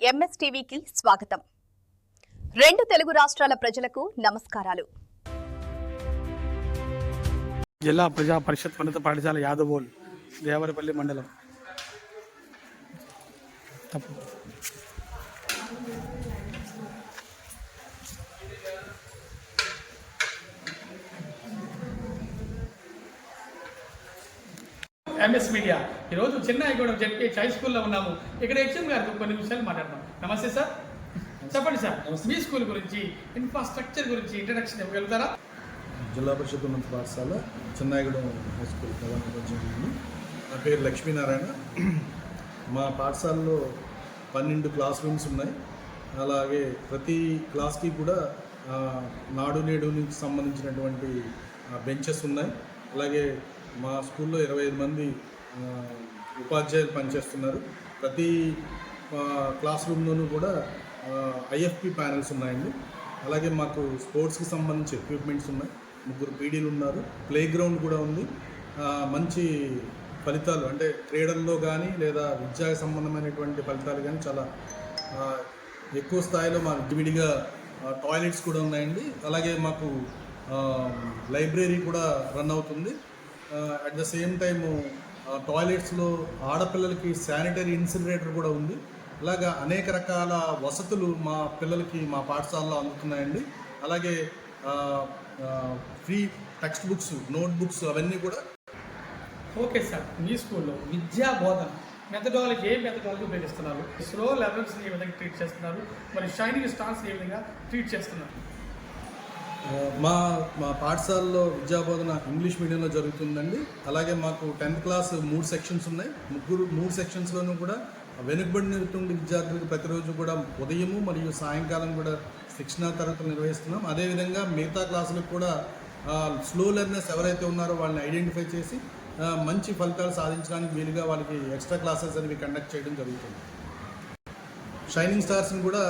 ఎంఎస్టీవీకి స్వాగతం. రెండు తెలుగు రాష్ట్రాల ప్రజలకు నమస్కారాలు. జిల్లా ప్రజా పరిషత్ ఉన్నత పాఠశాల యాదవోల్ దేవరపల్లి మండలం. ఎంఎస్ మీడియా ఈరోజు చెన్నైగూడెం జెడ్పీహెచ్ హై స్కూల్లో ఉన్నాము. ఇక్కడ హెచ్ఎం గారితో కొన్ని విషయాలు మాట్లాడతాం. నమస్తే సార్, చెప్పండి సార్, మీ స్కూల్ గురించి, ఇన్ఫ్రాస్ట్రక్చర్ గురించి ఇంట్రడక్షన్ ఇవ్వగలుగుతారా? జిల్లా పరిషత్ ఉన్నత పాఠశాల చెన్నైగూడెం హై స్కూల్ ప్రధాన ఉపాధ్యాయుడు. నా పేరు లక్ష్మీనారాయణ. మా పాఠశాలలో 12 క్లాస్ రూమ్స్ ఉన్నాయి. అలాగే ప్రతి క్లాస్కి కూడా నాడు నేడుకి సంబంధించినటువంటి బెంచెస్ ఉన్నాయి. అలాగే మా స్కూల్లో 25 మంది ఉపాధ్యాయులు పనిచేస్తున్నారు. ప్రతి క్లాస్ రూమ్లోనూ కూడా ఐఎఫ్పి ప్యానెల్స్ ఉన్నాయండి. అలాగే మాకు స్పోర్ట్స్కి సంబంధించి ఎక్విప్మెంట్స్ ఉన్నాయి. 3 పీడీలు ఉన్నారు. ప్లే గ్రౌండ్ కూడా ఉంది. మంచి ఫలితాలు అంటే క్రీడల్లో కానీ లేదా విద్యాకి సంబంధమైనటువంటి ఫలితాలు కానీ చాలా ఎక్కువ స్థాయిలో మా విడివిడిగా టాయిలెట్స్ కూడా ఉన్నాయండి. అలాగే మాకు లైబ్రరీ కూడా రన్ అవుతుంది. అట్ ద సేమ్ టైము టాయిలెట్స్లో ఆడపిల్లలకి శానిటరీ ఇన్సినరేటర్ కూడా ఉంది. అలాగా అనేక రకాల వసతులు మా పిల్లలకి మా పాఠశాలలో అందుతున్నాయండి. అలాగే free text books, note books అవన్నీ కూడా. ఓకే సార్, మీ స్కూల్లో విద్యా బోధన మెథడాలజీ ఏ మెథడాలజీ ఉపయోగిస్తున్నారు? స్లో లెర్నర్స్ని ఏ విధంగా ట్రీట్ చేస్తున్నారు? మరి షైనింగ్ స్టార్స్ ఏ విధంగా ట్రీట్ చేస్తున్నారు? మా పాఠశాలలో విద్యాబోధన ఇంగ్లీష్ మీడియంలో జరుగుతుందండి. అలాగే మాకు 10th క్లాస్ 3 సెక్షన్స్ ఉన్నాయి. 3 సెక్షన్స్లోనూ కూడా వెనుకబడినటువంటి విద్యార్థులకు ప్రతిరోజు కూడా ఉదయము మరియు సాయంకాలం కూడా శిక్షణా తరగతులు నిర్వహిస్తున్నాం. అదేవిధంగా మిగతా క్లాసులకు కూడా స్లో లెర్నర్స్ ఎవరైతే ఉన్నారో వాళ్ళని ఐడెంటిఫై చేసి మంచి ఫలితాలు సాధించడానికి వీలుగా వాళ్ళకి ఎక్స్ట్రా క్లాసెస్ అనేవి కండక్ట్ చేయడం జరుగుతుంది. షైనింగ్ స్టార్స్ని కూడా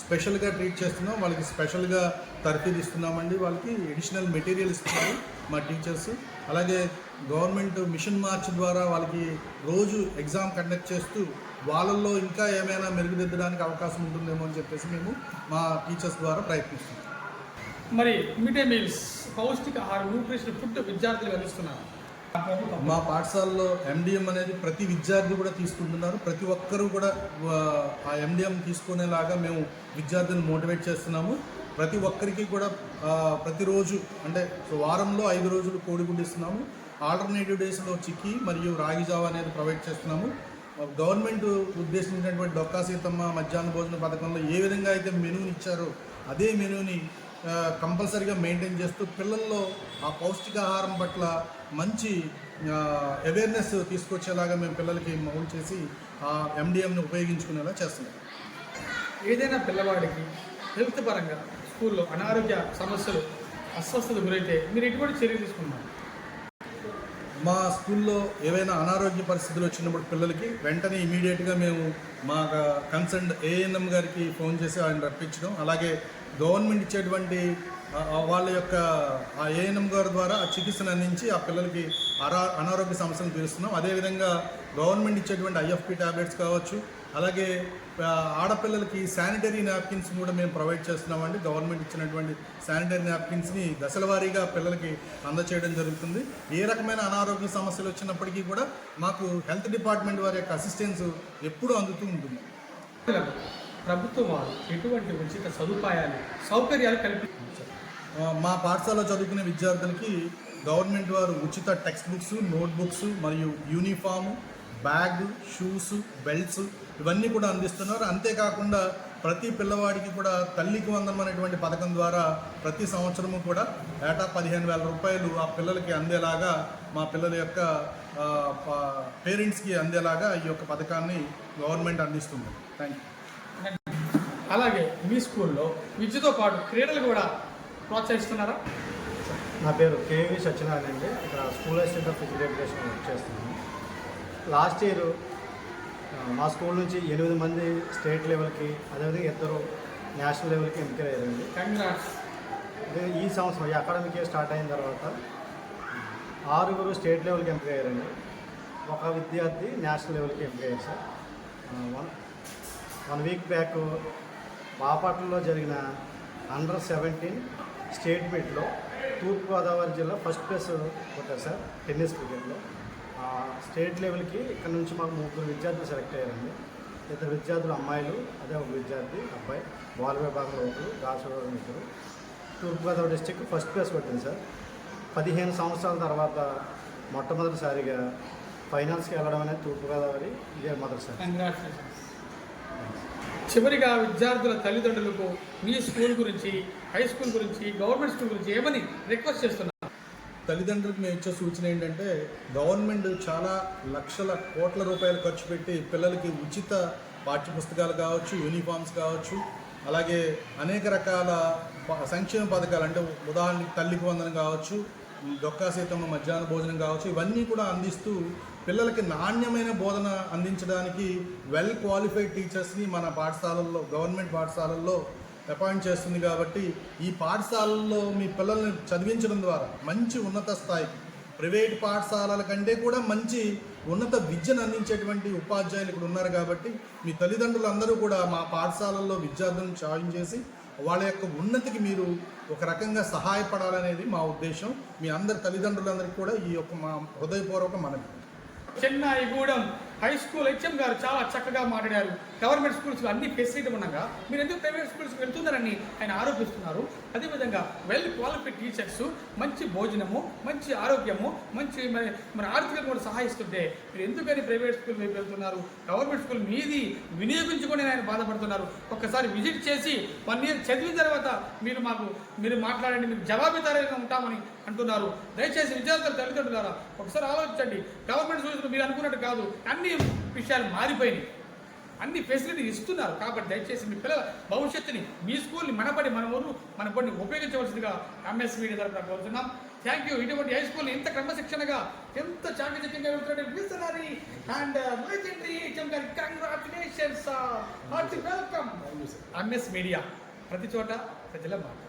స్పెషల్గా ట్రీట్ చేస్తున్నాం. వాళ్ళకి స్పెషల్గా తర్ఫీదు ఇస్తున్నామండి. వాళ్ళకి ఎడిషనల్ మెటీరియల్ ఇస్తున్నారు మా టీచర్స్. అలాగే గవర్నమెంట్ మిషన్ మార్చ్ ద్వారా వాళ్ళకి రోజు ఎగ్జామ్ కండక్ట్ చేస్తూ వాళ్ళల్లో ఇంకా ఏమైనా మెరుగుదిద్దడానికి అవకాశం ఉంటుందేమో అని చెప్పేసి మేము మా టీచర్స్ ద్వారా ప్రయత్నిస్తున్నాం. మరి మిడ్ డే మీల్స్, పౌష్టిక ఆహారం, న్యూట్రిషన్ ఫుడ్ విద్యార్థులు అందిస్తున్నారు. మా పాఠశాలలో ఎండిఎం అనేది ప్రతి విద్యార్థి కూడా తీసుకుంటున్నారు. ప్రతి ఒక్కరూ కూడా ఆ ఎండిఎం తీసుకునేలాగా మేము విద్యార్థులను మోటివేట్ చేస్తున్నాము. ప్రతి ఒక్కరికి కూడా ప్రతిరోజు అంటే వారంలో 5 రోజులు కోడిగుడ్డు ఇస్తున్నాము. ఆల్టర్నేటివ్ డేస్లో చిక్కీ మరియు రాగి జావ అనేది ప్రొవైడ్ చేస్తున్నాము. గవర్నమెంట్ ఉద్దేశించినటువంటి డొక్కా సీతమ్మ మధ్యాహ్న భోజన పథకంలో ఏ విధంగా అయితే మెనూని ఇచ్చారో అదే మెనూని కంపల్సరీగా మెయింటైన్ చేస్తూ పిల్లల్లో ఆ పౌష్టికాహారం పట్ల మంచి అవేర్నెస్ తీసుకొచ్చేలాగా మేము పిల్లలకి మౌల్డ్ చేసి ఆ ఎండిఎంని ఉపయోగించుకునేలా చేస్తున్నాం. ఏదైనా పిల్లవాడికి హెల్త్ పరంగా స్కూల్లో అనారోగ్య సమస్యలు, అస్వస్థత గురైతే మీరు ఎటువంటి చర్య తీసుకున్నారు? మా స్కూల్లో ఏవైనా అనారోగ్య పరిస్థితులు వచ్చినప్పుడు పిల్లలకి వెంటనే ఇమీడియట్గా మేము మా కన్సర్న్ ఏఎన్ఎం గారికి ఫోన్ చేసి ఆయన రప్పించడం, అలాగే గవర్నమెంట్ ఇచ్చేటువంటి వాళ్ళ యొక్క ఆ ఏఎన్ఎం గారి ద్వారా ఆ చికిత్సను అందించి ఆ పిల్లలకి అనారోగ్య సమస్యలను తీరుస్తున్నాం. అదేవిధంగా గవర్నమెంట్ ఇచ్చేటువంటి ఐఎఫ్పి ట్యాబ్లెట్స్ కావచ్చు, అలాగే ఆడపిల్లలకి శానిటరీ నాప్కిన్స్ కూడా మేము ప్రొవైడ్ చేస్తున్నామండి. గవర్నమెంట్ ఇచ్చినటువంటి శానిటరీ నాప్కిన్స్ని దశల వారీగా పిల్లలకి అందచేయడం జరుగుతుంది. ఏ రకమైన అనారోగ్య సమస్యలు వచ్చినప్పటికీ కూడా మాకు హెల్త్ డిపార్ట్మెంట్ వారి యొక్క అసిస్టెన్స్ ఎప్పుడూ అందుతూ ఉంటుంది. ప్రభుత్వం వారు ఎటువంటి ఉచిత సదుపాయాలు, సౌకర్యాలు కల్పించారు? మా పాఠశాలలో చదువుకునే విద్యార్థులకి గవర్నమెంట్ వారు ఉచిత టెక్స్ట్ బుక్స్, నోట్ బుక్స్ మరియు యూనిఫాము, బ్యాగ్, షూస్, బెల్ట్స్ ఇవన్నీ కూడా అందిస్తున్నారు. అంతేకాకుండా ప్రతి పిల్లవాడికి కూడా తల్లికి వందనం అనేటువంటి పథకం ద్వారా ప్రతి సంవత్సరము కూడా ఏటా 15,000 రూపాయలు ఆ పిల్లలకి అందేలాగా మా పిల్లల యొక్క పేరెంట్స్కి అందేలాగా ఈ యొక్క పథకాన్ని గవర్నమెంట్ అందిస్తుంది. Thank you. అలాగే మీ స్కూల్లో విద్యతో పాటు క్రీడలు కూడా ప్రోత్సహిస్తున్నారా? నా పేరు కేవీ సత్యనారాయణ అండి. ఇక్కడ school assistant of physical education work చేస్తున్నాను. లాస్ట్ ఇయర్ మా స్కూల్ నుంచి 8 మంది స్టేట్ లెవెల్కి, అదేవిధంగా 2 నేషనల్ లెవెల్కి ఎంపికయ్యారండి. కంగ్రాట్స్. ఈ సంవత్సరం ఈ అకాడమిక్ ఇయర్ స్టార్ట్ అయిన తర్వాత 6 స్టేట్ లెవెల్కి ఎంపికయ్యారండి. 1 విద్యార్థి నేషనల్ లెవెల్కి ఎంపికయ్యారు సార్. 1 వీక్ బ్యాక్ బాపట్లలో జరిగిన అండర్-17 స్టేట్ మీట్లో తూర్పుగోదావరి జిల్లా ఫస్ట్ ప్లేస్ కొట్టారు సార్ టెన్నిస్ క్రికెట్లో. స్టేట్ లెవెల్కి ఇక్కడ నుంచి మాకు 3 విద్యార్థులు సెలెక్ట్ అయ్యారండి. 2 విద్యార్థులు అమ్మాయిలు, అదే ఒక విద్యార్థి అబ్బాయి, బాల్ విభాగంలో 1, గాజులో 2. తూర్పుగోదావరి డిస్టిక్ ఫస్ట్ ప్లేస్ కొట్టింది సార్. 15 సంవత్సరాల తర్వాత మొట్టమొదటిసారిగా ఫైనల్స్కి వెళ్ళడం అనేది తూర్పుగోదావరి ఇదే మొదటిసారి. కంగ్రాచులేషన్స్. చివరిగా విద్యార్థుల తల్లిదండ్రులకు మీ స్కూల్ గురించి, హై స్కూల్ గురించి, గవర్నమెంట్ స్కూల్ గురించి ఏమని రిక్వెస్ట్ చేస్తున్నారు? తల్లిదండ్రులకు మేము ఇచ్చే సూచన ఏంటంటే, గవర్నమెంట్ చాలా లక్షల కోట్ల రూపాయలు ఖర్చు పెట్టి పిల్లలకి ఉచిత పాఠ్యపుస్తకాలు కావచ్చు, యూనిఫామ్స్ కావచ్చు, అలాగే అనేక రకాల సంక్షేమ పథకాలు, అంటే ఉదాహరణకి తల్లికి వందనం కావచ్చు, డొక్కా సీతమ్మ మధ్యాహ్న భోజనం కావచ్చు, ఇవన్నీ కూడా అందిస్తూ పిల్లలకి నాణ్యమైన బోధన అందించడానికి వెల్ క్వాలిఫైడ్ టీచర్స్ని మన పాఠశాలల్లో, గవర్నమెంట్ పాఠశాలల్లో అపాయింట్ చేస్తుంది. కాబట్టి ఈ పాఠశాలల్లో మీ పిల్లల్ని చదివించడం ద్వారా మంచి ఉన్నత స్థాయికి, ప్రైవేట్ పాఠశాలల కంటే కూడా మంచి ఉన్నత విద్యను అందించేటువంటి ఉపాధ్యాయులు ఇక్కడ ఉన్నారు. కాబట్టి మీ తల్లిదండ్రులందరూ కూడా మా పాఠశాలల్లో విద్యార్థులను జాయిన్ చేసి వాళ్ళ యొక్క ఉన్నతికి మీరు ఒక రకంగా సహాయపడాలనేది మా ఉద్దేశం. మీ అందరి తల్లిదండ్రులందరికీ కూడా ఈ యొక్క మా హృదయపూర్వక మనవి. చెన్నాయిగూడెం హై స్కూల్ హెచ్ఎం గారు చాలా చక్కగా మాట్లాడారు. గవర్నమెంట్ స్కూల్స్లో అన్ని ఫెసిలిటీ ఉండగా మీరు ఎందుకు ప్రైవేట్ స్కూల్స్కి వెళ్తున్నారని ఆయన ఆరోపిస్తున్నారు. అదేవిధంగా వెల్ క్వాలిఫైడ్ టీచర్స్, మంచి భోజనము, మంచి ఆరోగ్యము, మంచి మన ఆర్థికంగా కూడా సహాయిస్తుంటే మీరు ఎందుకని ప్రైవేట్ స్కూల్ వైపు వెళ్తున్నారు? గవర్నమెంట్ స్కూల్ మీది వినియోగించుకొని ఆయన బాధపడుతున్నారు. ఒక్కసారి విజిట్ చేసి 1 ఇయర్ చదివిన తర్వాత మీరు మాట్లాడండి, మీకు జవాబుదారీగా ఉంటామని అంటున్నారు. దయచేసి విద్యార్థుల తల్లిదండ్రులారా ఒకసారి ఆలోచించండి. గవర్నమెంట్ స్కూల్స్ మీరు అనుకున్నట్టు కాదు, అన్ని విషయాలు మారిపోయినాయి, అన్ని ఫెసిలిటీ ఇస్తున్నారు. కాబట్టి దయచేసి మీ పిల్లల భవిష్యత్తుని, మీ స్కూల్ని మన ఊరు మన బడిని ఉపయోగించవలసిందిగా ఎంఎస్ మీడియా తరఫున కోరుతున్నాం. Thank you. ఇటువంటి హై స్కూల్ని ఎంత క్రమశిక్షణగా, ఎంత చాకచక్యంగా వెళ్తున్నట్టు మిషనరీ అండ్ లెజెండరీ హెచ్ఎం గారి congratulations, hearty welcome. MS media ప్రతి చోట ప్రజల మాట.